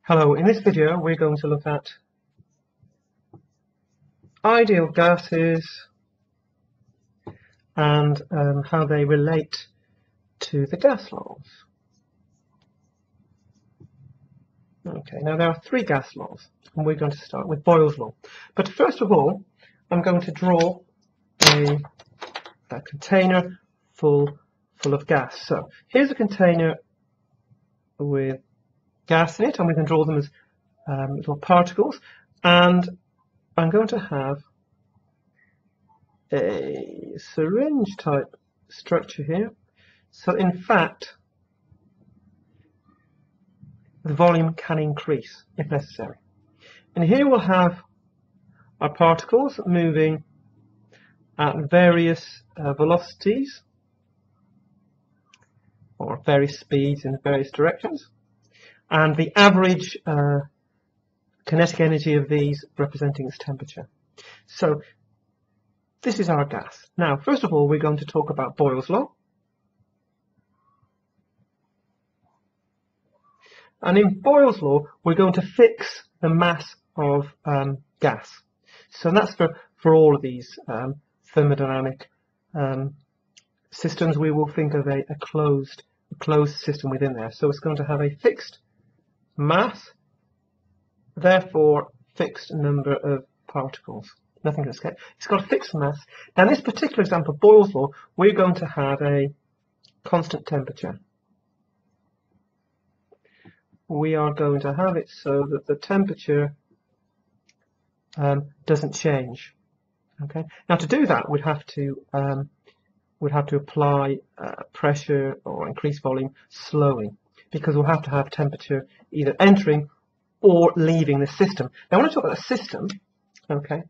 Hello, in this video we're going to look at ideal gases and how they relate to the gas laws. Okay, now there are three gas laws and we're going to start with Boyle's law. But first of all, I'm going to draw a container full of gas. So here's a container with gas in it, and we can draw them as little particles, and I'm going to have a syringe type structure here. So in fact the volume can increase if necessary, and here we'll have our particles moving at various velocities or various speeds in various directions, and the average kinetic energy of these representing its temperature. So this is our gas. Now, first of all, we're going to talk about Boyle's law. And in Boyle's law, we're going to fix the mass of gas. So that's for all of these thermodynamic systems. We will think of a closed system within there. So it's going to have a fixed mass, therefore fixed number of particles. Nothing can escape. It's got a fixed mass. Now in this particular example, Boyle's law, we're going to have a constant temperature. We are going to have it so that the temperature doesn't change. Okay. Now to do that, we'd have to apply pressure or increase volume slowly, because we'll have to have temperature either entering or leaving the system. Now when I talk about a system, okay,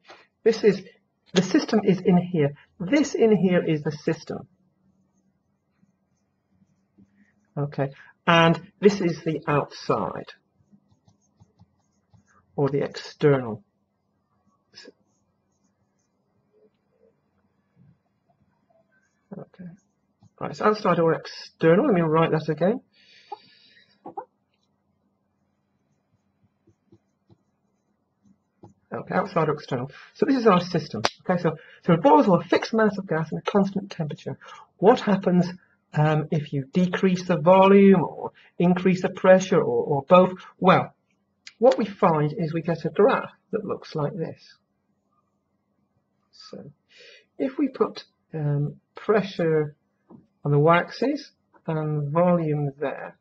the system is in here. This in here is the system. Okay, and this is the outside or the external. Okay, right, so outside or external. Let me write that again. Okay, outside or external. So this is our system. Okay, so it boils a fixed mass of gas and a constant temperature. What happens if you decrease the volume or increase the pressure or both? Well, what we find is we get a graph that looks like this. So if we put pressure on the y-axis and volume there,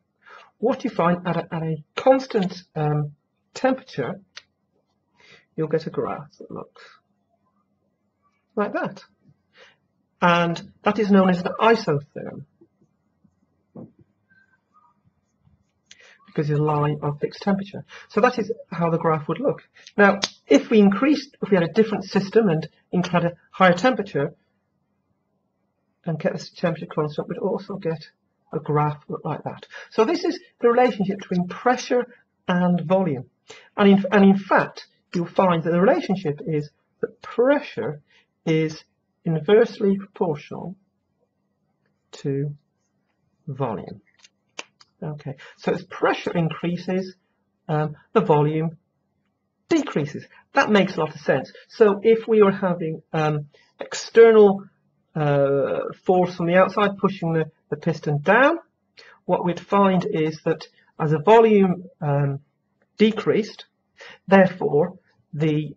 what you find at a constant temperature, you'll get a graph that looks like that, and that is known as an isotherm, because it's a line of fixed temperature. So that is how the graph would look. Now if we had a different system and had a higher temperature and kept the temperature constant, we'd also get a graph like that. So this is the relationship between pressure and volume, and in fact you'll find that the relationship is that pressure is inversely proportional to volume. Okay, so as pressure increases, the volume decreases. That makes a lot of sense. So if we were having external force from the outside pushing the piston down, what we'd find is that as the volume decreased, therefore the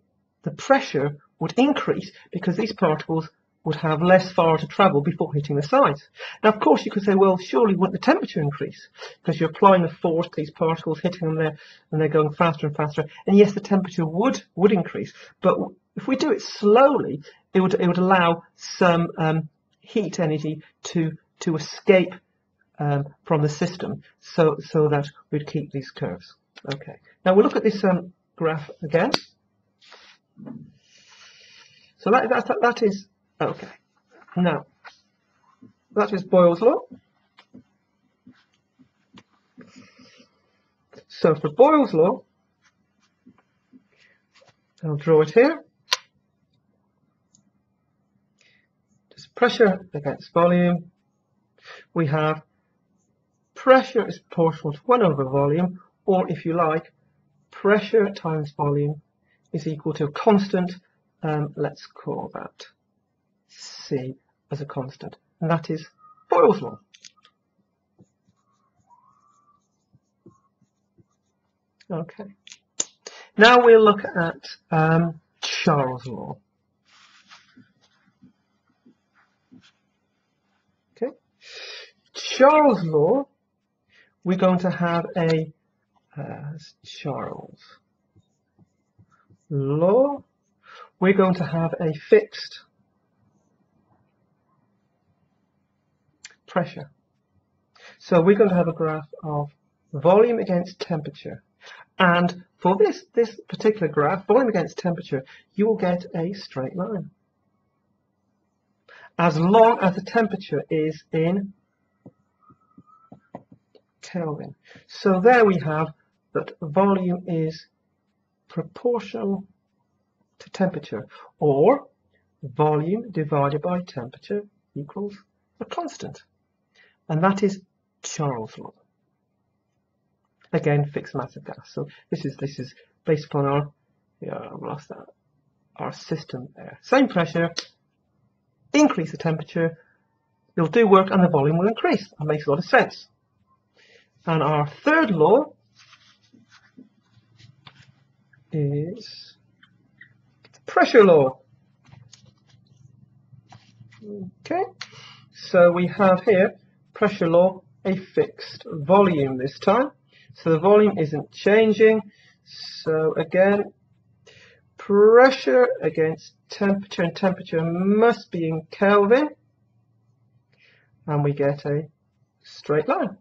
pressure would increase, because these particles would have less far to travel before hitting the sides. Now of course you could say, well, surely wouldn't the temperature increase, because you're applying the force to these particles, hitting them there, and they're going faster and faster, and yes, the temperature would increase, but if we do it slowly, it would allow some heat energy to escape from the system, so that we'd keep these curves. Okay, now we'll look at this graph again. So that is okay. Now that is Boyle's law. So for Boyle's law, I'll draw it here. Just pressure against volume. We have pressure is proportional to 1 over volume, or if you like, pressure times volume is equal to a constant. Let's call that C as a constant, and that is Boyle's law. Okay. Now we'll look at Charles' law. Okay. Charles' law, we're going to have a Charles' law. We're going to have a fixed pressure. So we're going to have a graph of volume against temperature. And for this particular graph, volume against temperature, you will get a straight line. As long as the temperature is in Kelvin. So there we have that volume is proportional to temperature, or volume divided by temperature equals a constant. And that is Charles' law. Again, fixed mass of gas. So this is based upon our I've lost that, our system there. Same pressure, increase the temperature, it'll do work and the volume will increase. That makes a lot of sense. And our third law is the pressure law. Okay, so we have here pressure law, a fixed volume this time. So the volume isn't changing. So again, pressure against temperature, and temperature must be in Kelvin. And we get a straight line.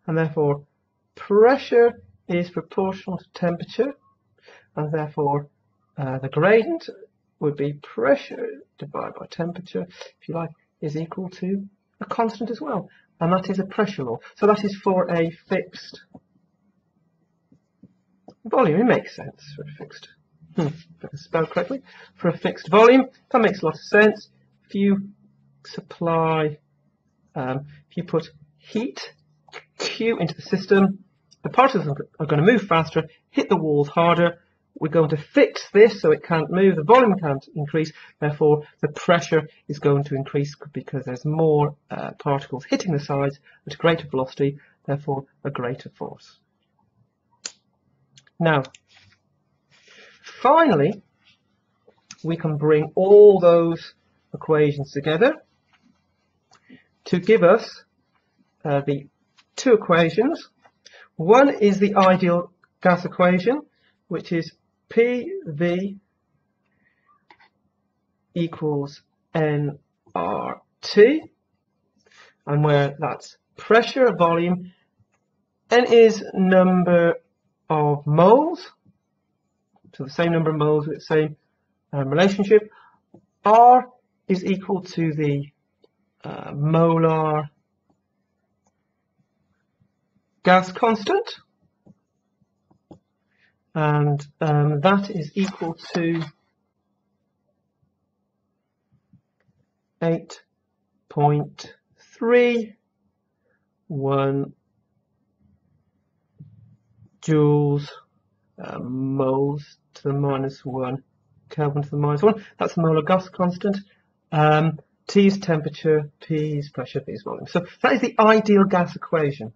And therefore, pressure is proportional to temperature. And therefore, the gradient would be pressure divided by temperature, if you like, is equal to a constant as well. And that is a pressure law. So that is for a fixed volume. It makes sense for a fixed, if I can spell correctly, for a fixed volume. That makes a lot of sense. If you supply, if you put heat, Q, into the system, the particles are going to move faster, hit the walls harder. We're going to fix this so it can't move, the volume can't increase, therefore the pressure is going to increase because there's more particles hitting the sides at a greater velocity, therefore a greater force. Now, finally, we can bring all those equations together to give us the two equations. One is the ideal gas equation, which is PV equals nRT, and where that's pressure, volume, N is number of moles, so the same number of moles with the same relationship. R is equal to the molar gas constant, and that is equal to 8.31 joules moles to the minus 1, Kelvin to the minus 1. That's the molar gas constant. T is temperature, P is pressure, V is volume. So that is the ideal gas equation.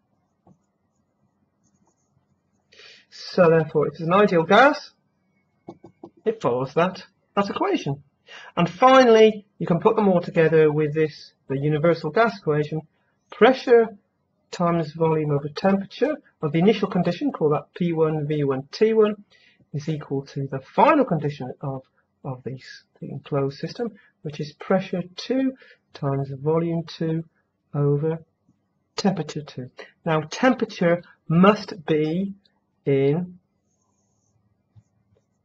So therefore, if it's an ideal gas, it follows that equation. And finally, you can put them all together with this, the universal gas equation. Pressure times volume over temperature of the initial condition, call that P1, V1, T1, is equal to the final condition of the enclosed system, which is pressure 2 times volume 2 over temperature 2. Now, temperature must be in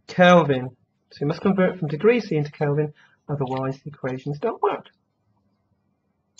Kelvin. So you must convert from degrees C into Kelvin, otherwise the equations don't work.